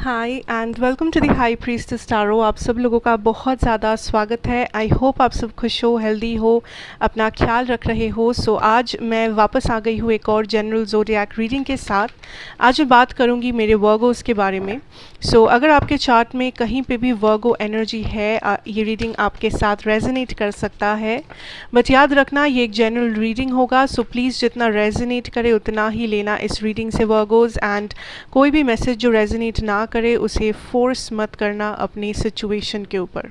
Hi and welcome to the high priestess tarot. आप सब लोगों का बहुत ज़्यादा स्वागत है। आई होप आप सब खुश हो, हेल्दी हो, अपना ख्याल रख रहे हो। सो आज मैं वापस आ गई हूँ एक और जनरल ज़ोडिएक रीडिंग के साथ। आज मैं बात करूँगी मेरे वर्गोस के बारे में। सो अगर आपके चार्ट में कहीं पे भी वर्गो एनर्जी है, ये रीडिंग आपके साथ रेजोनेट कर सकता है। बट याद रखना ये एक जनरल रीडिंग होगा, सो प्लीज़ जितना रेजोनेट करे उतना ही लेना इस रीडिंग से वर्गोस। एंड कोई भी मैसेज जो रेजोनेट ना करे उसे फोर्स मत करना अपनी सिचुएशन के ऊपर।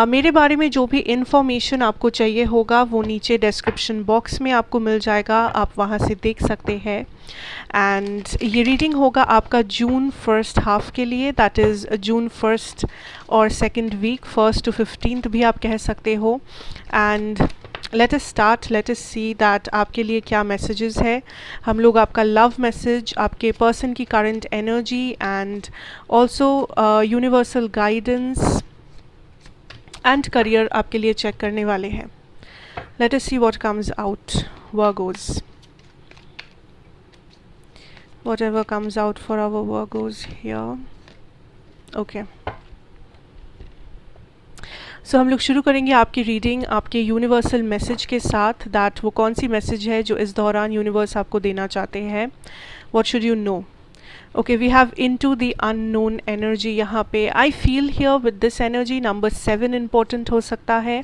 मेरे बारे में जो भी इंफॉर्मेशन आपको चाहिए होगा वो नीचे डिस्क्रिप्शन बॉक्स में आपको मिल जाएगा, आप वहाँ से देख सकते हैं। एंड ये रीडिंग होगा आपका जून फर्स्ट हाफ के लिए, दैट इज़ जून फर्स्ट और second week, 1st to 15th भी आप कह सकते हो। And let us start, let us see that आपके लिए क्या मैसेजेस है। हम लोग आपका लव मैसेज, आपके पर्सन की current energy and also universal guidance and career आपके लिए चेक करने वाले हैं। Let us see what comes out Virgos, whatever comes out for our Virgos here. Okay. सो हम लोग शुरू करेंगे आपकी रीडिंग आपके यूनिवर्सल मैसेज के साथ, दैट वो कौन सी मैसेज है जो इस दौरान यूनिवर्स आपको देना चाहते हैं। What should you know. Okay, we have into the unknown energy. यहाँ पे I feel here with this energy number 7 important हो सकता है,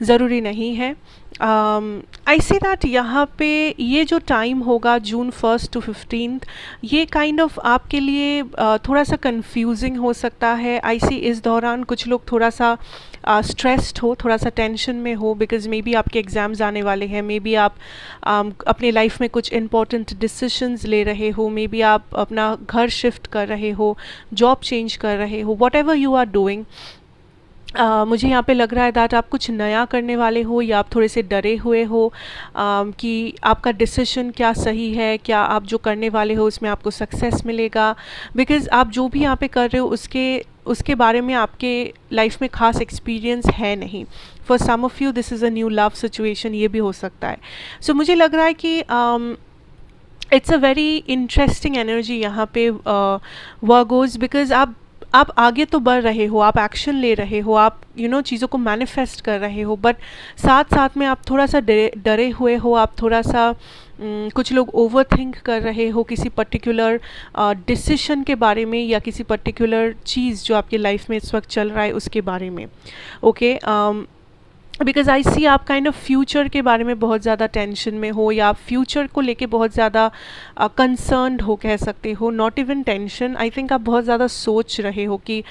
ज़रूरी नहीं है। आई सी दैट यहाँ पे ये जो टाइम होगा जून 1st to 15th, ये काइंड ऑफ आपके लिए थोड़ा सा कंफ्यूजिंग हो सकता है। आई सी इस दौरान कुछ लोग थोड़ा सा स्ट्रेस्ड हो, थोड़ा सा टेंशन में हो, बिकॉज मे बी आपके एग्ज़ाम्स आने वाले हैं, मे बी आप अपने लाइफ में कुछ इंपॉर्टेंट डिसीशंस ले रहे हो, मे बी आप अपना घर शिफ्ट कर रहे हो, जॉब चेंज कर रहे हो, whatever you are doing. मुझे यहाँ पे लग रहा है दैट आप कुछ नया करने वाले हो या आप थोड़े से डरे हुए हो कि आपका डिसीजन क्या सही है, क्या आप जो करने वाले हो उसमें आपको सक्सेस मिलेगा। बिकॉज़ आप जो भी यहाँ पे कर रहे हो उसके बारे में आपके लाइफ में ख़ास एक्सपीरियंस है नहीं। For some of you this is a new love situation, ये भी हो सकता है। सो मुझे लग रहा है कि it's a very interesting energy यहाँ पे वर्गोस, बिकॉज आप आगे तो बढ़ रहे हो, आप एक्शन ले रहे हो, आप चीज़ों को मैनिफेस्ट कर रहे हो, बट साथ साथ में आप थोड़ा सा डरे हुए हो, आप थोड़ा सा कुछ लोग ओवर थिंक कर रहे हो किसी पर्टिकुलर डिसीशन के बारे में या किसी पर्टिकुलर चीज़ जो आपकी लाइफ में इस वक्त चल रहा है उसके बारे में। ओके, बिकॉज आई सी आप काइंड ऑफ फ्यूचर के बारे में बहुत ज़्यादा टेंशन में हो, या आप फ्यूचर को लेके बहुत ज़्यादा कंसर्न्ड हो कह सकते हो। Not even tension, I think आप बहुत ज़्यादा सोच रहे हो कि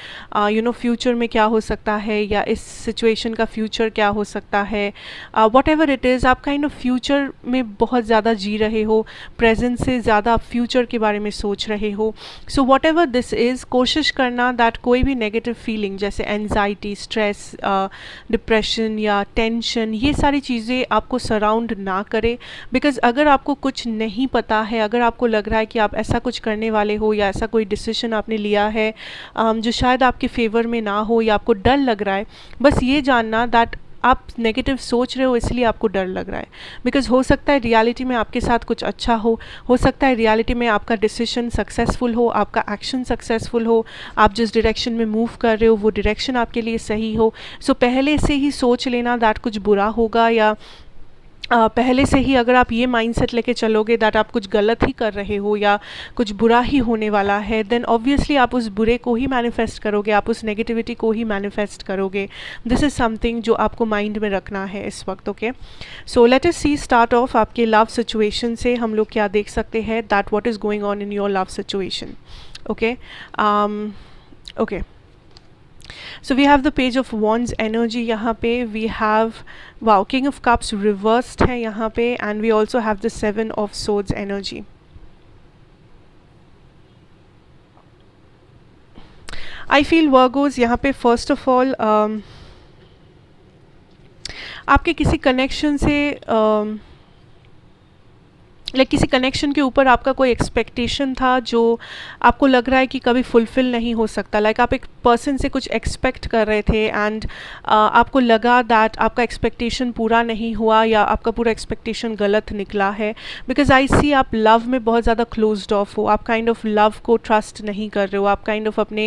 फ्यूचर में क्या हो सकता है या इस सिचुएशन का फ्यूचर क्या हो सकता है। वॉट एवर इट इज़, आप काइंड ऑफ फ्यूचर में बहुत ज़्यादा जी रहे हो, प्रेजेंट से ज़्यादा आप फ्यूचर के बारे में सोच रहे हो। So what ever this is, कोशिश करना दैट कोई भी नेगेटिव फीलिंग जैसे एनजाइटी, स्ट्रेस, डिप्रेशन या टेंशन, ये सारी चीज़ें आपको सराउंड ना करे। बिकॉज़ अगर आपको कुछ नहीं पता है, अगर आपको लग रहा है कि आप ऐसा कुछ करने वाले हो या ऐसा कोई डिसीजन आपने लिया है जो शायद आपके फेवर में ना हो या आपको डर लग रहा है, बस ये जानना दैट आप नेगेटिव सोच रहे हो इसलिए आपको डर लग रहा है। बिकॉज़ हो सकता है रियलिटी में आपके साथ कुछ अच्छा हो सकता है रियलिटी में आपका डिसीजन सक्सेसफुल हो, आपका एक्शन सक्सेसफुल हो, आप जिस डायरेक्शन में मूव कर रहे हो वो डायरेक्शन आपके लिए सही हो। सो पहले से ही सोच लेना दैट कुछ बुरा होगा, या पहले से ही अगर आप ये माइंडसेट लेके चलोगे दैट आप कुछ गलत ही कर रहे हो या कुछ बुरा ही होने वाला है, देन ऑब्वियसली आप उस बुरे को ही मैनिफेस्ट करोगे, आप उस नेगेटिविटी को ही मैनिफेस्ट करोगे। दिस इज़ समथिंग जो आपको माइंड में रखना है इस वक्त। Okay, so let us see start of आपके लव सिचुएशन से हम लोग क्या देख सकते हैं, that what is going on in your love situation. Okay, okay, so we have the page of wands energy यहाँ पे, we have wow king of cups reversed है यहाँ पे, and we also have the 7 of swords energy. I feel Virgos यहाँ पे first of all आपके किसी connection से लाइक किसी कनेक्शन के ऊपर आपका कोई एक्सपेक्टेशन था जो आपको लग रहा है कि कभी फुलफ़िल नहीं हो सकता। लाइक आप एक पर्सन से कुछ एक्सपेक्ट कर रहे थे एंड आपको लगा दैट आपका एक्सपेक्टेशन पूरा नहीं हुआ या आपका पूरा एक्सपेक्टेशन गलत निकला है। बिकॉज आई सी आप लव में बहुत ज़्यादा क्लोज्ड ऑफ हो, आप काइंड ऑफ लव को ट्रस्ट नहीं कर रहे हो, आप काइंड ऑफ अपने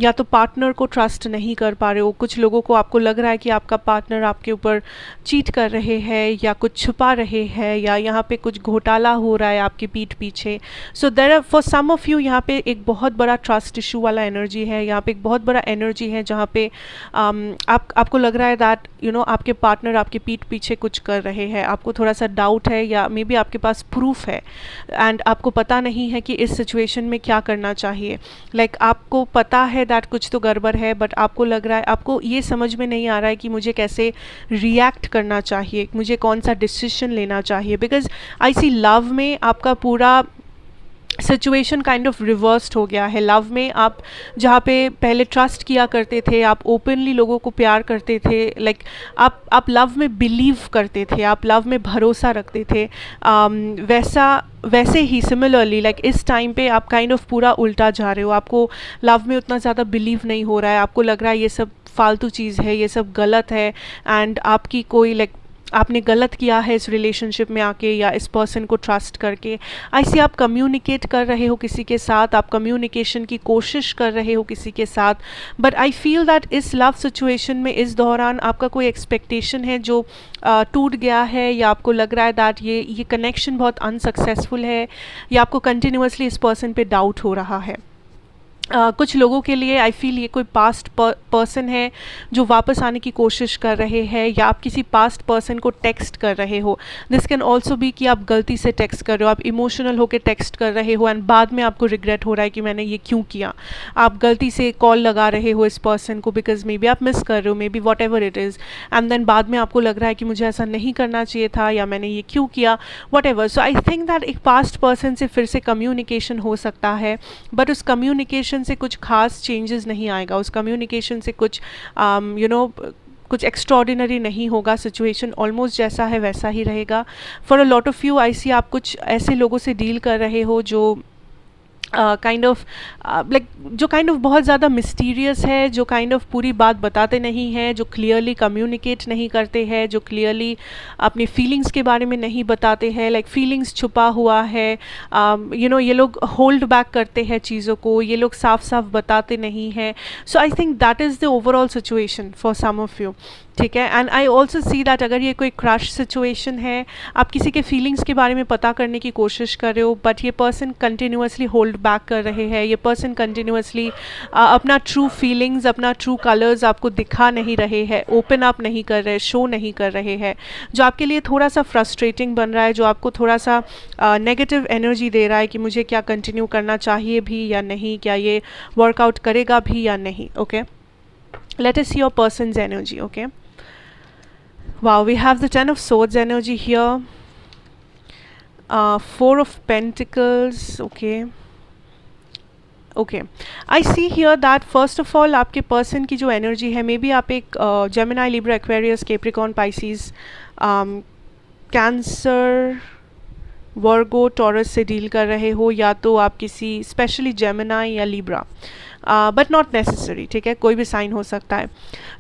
या तो पार्टनर को ट्रस्ट नहीं कर पा रहे हो। कुछ लोगों को आपको लग रहा है कि आपका पार्टनर आपके ऊपर चीट कर रहे हैं या कुछ छुपा रहे हैं या यहाँ पे कुछ घोटाला हो रहा है आपकी पीठ पीछे। So there are for some of you यहाँ पे एक बहुत बड़ा ट्रस्ट इशू वाला एनर्जी है, यहाँ पे एक बहुत बड़ा एनर्जी है जहाँ पे आपको लग रहा है दैट यू नो आपके पार्टनर आपके पीठ पीछे कुछ कर रहे हैं। आपको थोड़ा सा डाउट है या मे बी आपके पास प्रूफ है एंड आपको पता नहीं है कि इस सिचुएशन में क्या करना चाहिए। लाइक आपको पता है दैट कुछ तो गड़बड़ है, बट आपको लग रहा है, आपको ये समझ में नहीं आ रहा है कि मुझे कैसे रिएक्ट करना चाहिए, मुझे कौन सा डिसीजन लेना चाहिए। बिकॉज आई सी लव में आपका पूरा सिचुएशन काइंड ऑफ रिवर्स्ड हो गया है। लव में आप जहाँ पे पहले ट्रस्ट किया करते थे, आप ओपनली लोगों को प्यार करते थे, लाइक आप लव में बिलीव करते थे, आप लव में भरोसा रखते थे, वैसे ही सिमिलरली लाइक इस टाइम पे आप काइंड ऑफ पूरा उल्टा जा रहे हो। आपको लव में उतना ज़्यादा बिलीव नहीं हो रहा है, आपको लग रहा है ये सब फालतू चीज़ है, ये सब गलत है एंड आपकी कोई लाइक आपने गलत किया है इस रिलेशनशिप में आके या इस पर्सन को ट्रस्ट करके। ऐसे आप कम्युनिकेट कर रहे हो किसी के साथ, आप कम्युनिकेशन की कोशिश कर रहे हो किसी के साथ, बट आई फील दैट इस लव सिचुएशन में इस दौरान आपका कोई एक्सपेक्टेशन है जो टूट गया है या आपको लग रहा है दैट ये कनेक्शन बहुत अनसक्सेसफुल है या आपको कंटिन्यूसली इस पर्सन पे डाउट हो रहा है। कुछ लोगों के लिए आई फील ये कोई पास्ट पर्सन है जो वापस आने की कोशिश कर रहे हैं या आप किसी पास्ट पर्सन को टेक्स्ट कर रहे हो। दिस कैन ऑल्सो बी कि आप गलती से टेक्स्ट कर रहे हो, आप इमोशनल होकर टेक्स्ट कर रहे हो एंड बाद में आपको रिग्रेट हो रहा है कि मैंने ये क्यों किया। आप गलती से कॉल लगा रहे हो इस पर्सन को बिकॉज मे बी आप मिस कर रहे हो, maybe whatever it is, and then बाद में आपको लग रहा है कि मुझे ऐसा नहीं करना चाहिए था या मैंने ये क्यों किया, what ever. So I think that एक पास्ट पर्सन से फिर से कम्युनिकेशन हो सकता है, बट उस कम्युनिकेशन से कुछ खास चेंजेस नहीं आएगा, उस कम्युनिकेशन से कुछ कुछ एक्स्ट्रॉर्डिनरी नहीं होगा। सिचुएशन ऑलमोस्ट जैसा है वैसा ही रहेगा। For a lot of you I see आप कुछ ऐसे लोगों से डील कर रहे हो जो काइंड ऑफ लाइक जो काइंड ऑफ बहुत ज़्यादा मिस्टीरियस है, जो काइंड ऑफ पूरी बात बताते नहीं हैं, जो क्लियरली कम्युनिकेट नहीं करते हैं, जो क्लियरली अपनी फीलिंग्स के बारे में नहीं बताते हैं, लाइक फीलिंग्स छुपा हुआ है, यू नो ये लोग होल्ड बैक करते हैं चीज़ों को, ये लोग साफ साफ बताते नहीं हैं। So I think that is the overall situation for some of you, ठीक है। And I also see that अगर ये कोई क्रश सिचुएशन है, आप किसी के फीलिंग्स के बारे में पता करने की कोशिश कर रहे हो बट ये पर्सन कंटिन्यूसली होल्ड बैक कर रहे हैं, ये पर्सन कंटिन्यूसली अपना ट्रू फीलिंग्स, अपना ट्रू कलर्स आपको दिखा नहीं रहे हैं, ओपन अप नहीं कर रहे, शो नहीं कर रहे हैं, जो आपके लिए थोड़ा सा फ्रस्ट्रेटिंग बन रहा है, जो आपको थोड़ा सा नेगेटिव एनर्जी दे रहा है कि मुझे क्या कंटिन्यू करना चाहिए भी या नहीं, क्या ये वर्कआउट करेगा भी या नहीं। Okay, let us see your person's energy. Okay, wow, we have the 10 of swords energy here, 4 of pentacles. Okay, I see here that first of all आपके person की जो energy है, मे बी आप एक Gemini, Libra, Aquarius, Capricorn, Pisces, Cancer, वर्गो, taurus से deal कर रहे हो, या तो आप किसी स्पेशली जेमिनाई या लिब्रा, बट नॉट नेसेसरी, ठीक है, कोई भी साइन हो सकता है।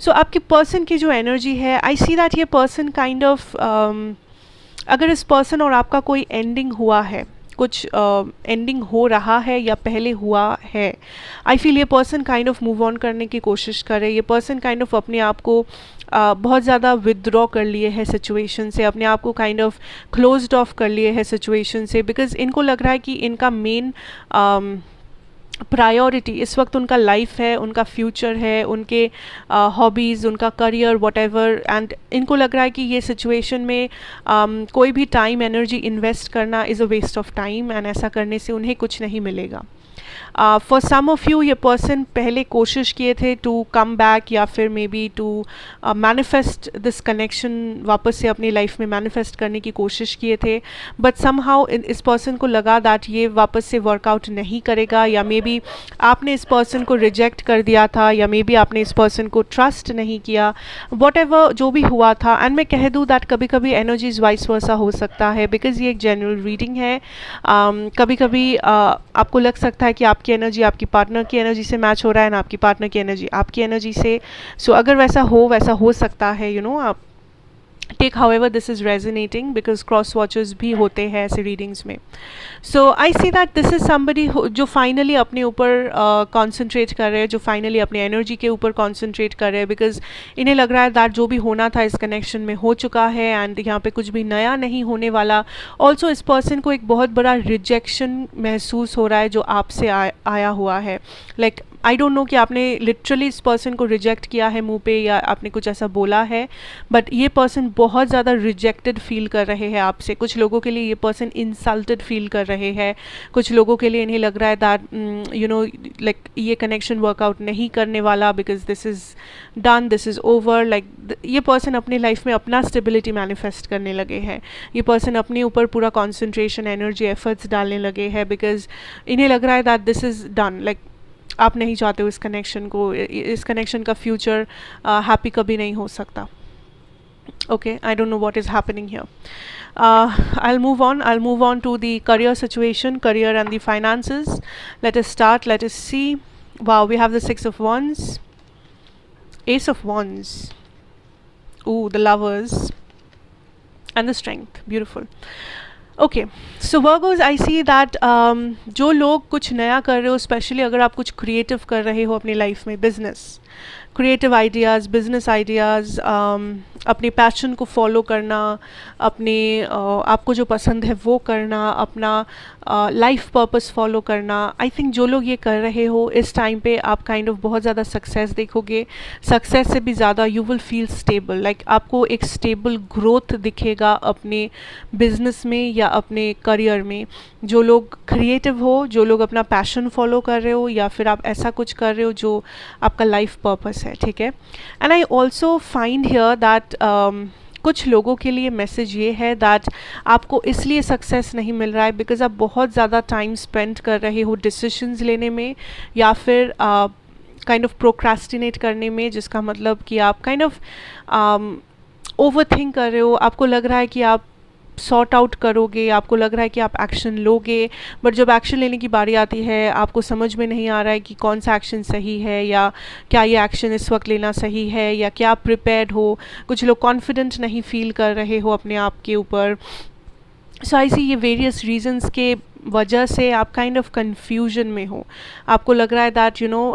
सो आपके पर्सन की जो एनर्जी है, आई सी दैट ये पर्सन काइंड ऑफ अगर इस पर्सन और आपका कोई एंडिंग हुआ है, कुछ एंडिंग हो रहा है या पहले हुआ है, आई फील ये person kind of move on करने की कोशिश करे। ये पर्सन काइंड ऑफ अपने आप को बहुत ज़्यादा विदड्रॉ कर लिए है सिचुएशन से, अपने आप को काइंड ऑफ क्लोज्ड ऑफ कर लिए है सिचुएशन से, बिकॉज इनको लग रहा है कि इनका मेन प्रायोरिटी इस वक्त उनका लाइफ है, उनका फ्यूचर है, उनके हॉबीज़, उनका करियर, व्हाटएवर, एंड इनको लग रहा है कि ये सिचुएशन में कोई भी टाइम एनर्जी इन्वेस्ट करना is a waste of time, and ऐसा करने से उन्हें कुछ नहीं मिलेगा। फॉर सम ऑफ यू ये पर्सन पहले कोशिश किए थे टू कम बैक या फिर maybe to manifest this connection, वापस से अपनी लाइफ में मैनिफेस्ट करने की कोशिश किए थे, बट समहाउ इस पर्सन को लगा दैट ये वापस से वर्कआउट नहीं करेगा, या मे बी आपने इस पर्सन को रिजेक्ट कर दिया था, या मे बी आपने इस पर्सन को ट्रस्ट नहीं किया, वॉट एवर जो भी हुआ था. एंड मैं कह दूँ दैट कभी कभी एनर्जीज वाइस वर्सा हो सकता है, बिकॉज ये एक जनरल रीडिंग है. कभी कभी आपको लग सकता है कि आपकी एनर्जी आपकी पार्टनर की एनर्जी से मैच हो रहा है ना आपकी पार्टनर की एनर्जी आपकी एनर्जी से. सो अगर वैसा हो सकता है, यू नो, आप take however this is resonating, because cross watchers भी होते हैं ऐसे रीडिंग्स में. So I see that this is somebody जो फाइनली अपने ऊपर कॉन्सेंट्रेट कर रहे हैं, जो फाइनली अपनी एनर्जी के ऊपर कॉन्सेंट्रेट कर रहे हैं, बिकॉज इन्हें लग रहा है दैट जो भी होना था इस कनेक्शन में हो चुका है एंड यहाँ पे कुछ भी नया नहीं होने वाला. ऑल्सो इस पर्सन को एक बहुत बड़ा रिजेक्शन महसूस हो रहा है जो आपसे आया हुआ है. लाइक आई डोंट नो कि आपने लिटरली इस पर्सन को रिजेक्ट किया है मुंह पे या आपने कुछ ऐसा बोला है, बट ये पर्सन बहुत ज़्यादा रिजेक्टेड फील कर रहे हैं आपसे. कुछ लोगों के लिए ये पर्सन इंसल्टेड फील कर रहे हैं, कुछ लोगों के लिए इन्हें लग रहा है दैट यू नो लाइक ये कनेक्शन वर्कआउट नहीं करने वाला, because this is done, this is over. Like ये पर्सन अपनी लाइफ में अपना स्टेबिलिटी मैनिफेस्ट करने लगे हैं. ये पर्सन अपने ऊपर पूरा कॉन्सेंट्रेशन, एनर्जी, एफर्ट्स डालने लगे हैं, बिकॉज इन्हें लग रहा है that this is done. Like आप नहीं चाहते हो इस कनेक्शन को, इस कनेक्शन का फ्यूचर हैप्पी कभी नहीं हो सकता. Okay, I don't know what is happening here. I'll move on to the career situation, career and the finances. Let us start, let us see. Wow, we have the 6 of Wands, Ace of Wands, ooh, the Lovers and the Strength. Beautiful. Okay, so Virgos I see that जो लोग कुछ नया कर रहे हो, specially अगर आप कुछ क्रिएटिव कर रहे हो अपनी लाइफ में, business, creative ideas, business ideas, अपने पैशन को फॉलो करना, अपने आपको जो पसंद है वो करना, अपना लाइफ पर्पस फॉलो करना. आई थिंक जो लोग ये कर रहे हो इस टाइम पे आप काइंड ऑफ बहुत ज़्यादा सक्सेस देखोगे. सक्सेस से भी ज़्यादा you will feel stable. Like आपको एक स्टेबल ग्रोथ दिखेगा अपने बिजनेस में या अपने करियर में. जो लोग क्रिएटिव हो, जो लोग अपना पैशन फॉलो कर रहे हो, या फिर आप ऐसा कुछ कर रहे हो जो आपका लाइफ पर्पस है, ठीक है. And I also find here that कुछ लोगों के लिए मैसेज ये है दैट आपको इसलिए सक्सेस नहीं मिल रहा है बिकॉज आप बहुत ज़्यादा टाइम स्पेंड कर रहे हो डिसीजंस लेने में, या फिर काइंड ऑफ प्रोक्रास्टिनेट करने में, जिसका मतलब कि आप काइंड ऑफ ओवर थिंक कर रहे हो. आपको लग रहा है कि आप सॉर्ट आउट करोगे, आपको लग रहा है कि आप एक्शन लोगे, बट जब एक्शन लेने की बारी आती है आपको समझ में नहीं आ रहा है कि कौन सा एक्शन सही है, या क्या ये एक्शन इस वक्त लेना सही है, या क्या आप प्रिपेयर्ड हो. कुछ लोग कॉन्फिडेंट नहीं फील कर रहे हो अपने आप के ऊपर. सो आई सी ये वेरियस रीजंस के वजह से आप काइंड ऑफ कन्फ्यूजन में हो. आपको लग रहा है that you know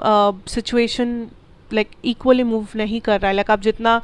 situation like equally move नहीं कर रहा है. लाइक आप जितना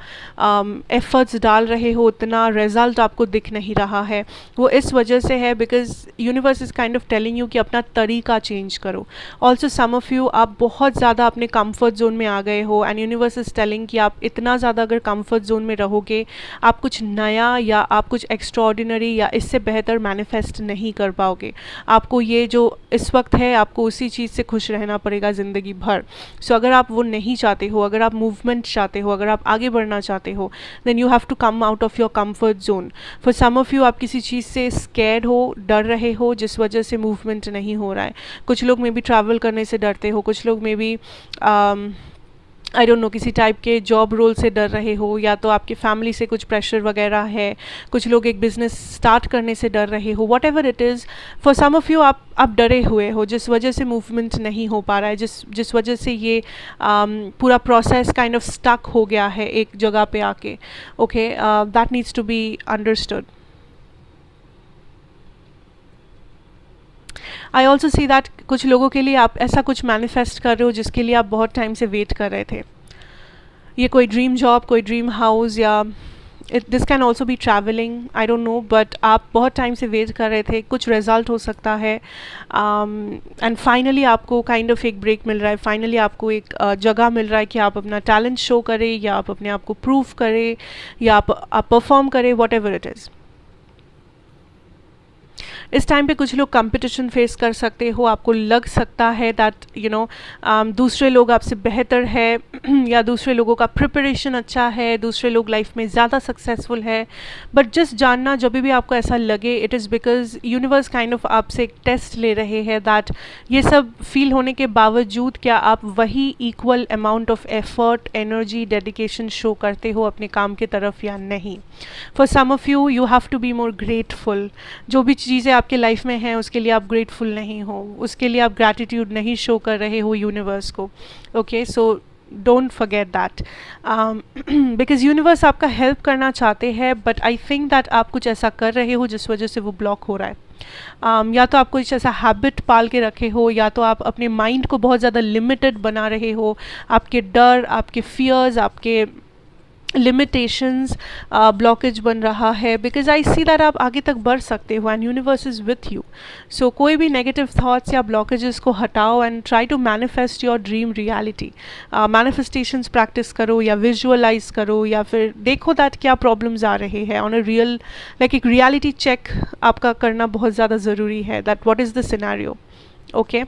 एफर्ट्स डाल रहे हो उतना रिजल्ट आपको दिख नहीं रहा है. वो इस वजह से है because universe is kind of telling you कि अपना तरीका चेंज करो. ऑल्सो सम ऑफ यू आप बहुत ज़्यादा अपने कंफर्ट जोन में आ गए हो, एंड यूनिवर्स इज़ टेलिंग कि आप इतना ज़्यादा अगर कंफर्ट जोन में रहोगे आप कुछ नया या आप कुछ एक्स्ट्रॉर्डिनरी या इससे बेहतर मैनिफेस्ट नहीं कर पाओगे. आपको ये जो इस वक्त है आपको उसी चीज़ से खुश रहना पड़ेगा ज़िंदगी भर. सो अगर आप वो नहीं चाहते हो, अगर आप मूवमेंट चाहते हो, अगर आप आगे बढ़ना चाहते हो, then you have to come out of your comfort zone. For some of you आप किसी चीज़ से स्कैर्ड हो, डर रहे हो, जिस वजह से मूवमेंट नहीं हो रहा है. कुछ लोग मे बी ट्रैवल करने से डरते हो, कुछ लोग maybe I don't know किसी टाइप के जॉब रोल से डर रहे हो, या तो आपके फैमिली से कुछ प्रेशर वगैरह है. कुछ लोग एक बिज़नेस स्टार्ट करने से डर रहे हो. Whatever it is, for some of you आप डरे हुए हो, जिस वजह से मूवमेंट नहीं हो पा रहा है, जिस वजह से ये पूरा प्रोसेस काइंड ऑफ स्टक हो गया है एक जगह पे आके. Okay, that needs to be understood. I also see that कुछ लोगों के लिए आप ऐसा कुछ मैनिफेस्ट कर रहे हो जिसके लिए आप बहुत टाइम से वेट कर रहे थे. ये कोई ड्रीम जॉब, कोई ड्रीम हाउस, या this can also be travelling, I don't no, but आप बहुत टाइम से वेट कर रहे थे. कुछ रिजल्ट हो सकता है एंड फाइनली आपको काइंड ऑफ एक ब्रेक मिल रहा है. फाइनली आपको एक जगह मिल रहा है कि आप अपना टैलेंट शो करें, या आप अपने आप को प्रूव करें, या आप परफॉर्म करें, वॉट एवर इट इज़. इस टाइम पे कुछ लोग कंपटीशन फेस कर सकते हो, आपको लग सकता है दैट दूसरे लोग आपसे बेहतर है या दूसरे लोगों का प्रिपरेशन अच्छा है, दूसरे लोग लाइफ में ज़्यादा सक्सेसफुल है। बट जस्ट जानना, जब भी आपको ऐसा लगे, it is because universe kind of आपसे एक टेस्ट ले रहे हैं दैट ये सब फील होने के बावजूद क्या आप वही equal amount of effort, energy, dedication show करते हो अपने काम की तरफ या नहीं। For some of you have to be more grateful. जो भी चीज़ें आपके लाइफ में हैं उसके लिए आप ग्रेटफुल नहीं हो, उसके लिए आप ग्रैटिट्यूड नहीं शो कर रहे हो यूनिवर्स को। Okay, so don't forget that, because universe आपका हेल्प करना चाहते हैं, बट आई थिंक दैट आप कुछ ऐसा कर रहे हो जिस वजह से वो ब्लॉक हो रहा है। या तो आप कुछ ऐसा हैबिट पाल के रखे हो, या तो आप अपने माइंड को बहुत ज़्यादा लिमिटेड बना रहे हो। आपके डर, आपके फियर्स, आपके लिमिटेशंस ब्लॉकेज बन रहा है, बिकॉज आई सी दैट आप आगे तक बढ़ सकते हो and universe is with you. So कोई भी नेगेटिव थॉट्स या ब्लॉकेजेस को हटाओ and try to manifest your dream reality. Manifestations practice करो या विजुअलाइज करो, या फिर देखो दैट क्या प्रॉब्लम्स आ रहे हैं ऑन अ रियल, लाइक एक रियलिटी चेक आपका करना बहुत ज़्यादा ज़रूरी है, that what is the scenario. Okay,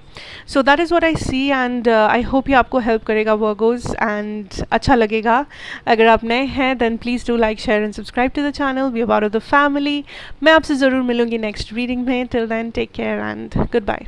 so that is what I see and I hope ये आपको हेल्प करेगा वर्गोज, एंड अच्छा लगेगा। अगर आप नए हैं then please do like, share and subscribe to the channel, be a part of the family. मैं आपसे ज़रूर मिलूंगी नेक्स्ट रीडिंग में। Till then take care and good bye.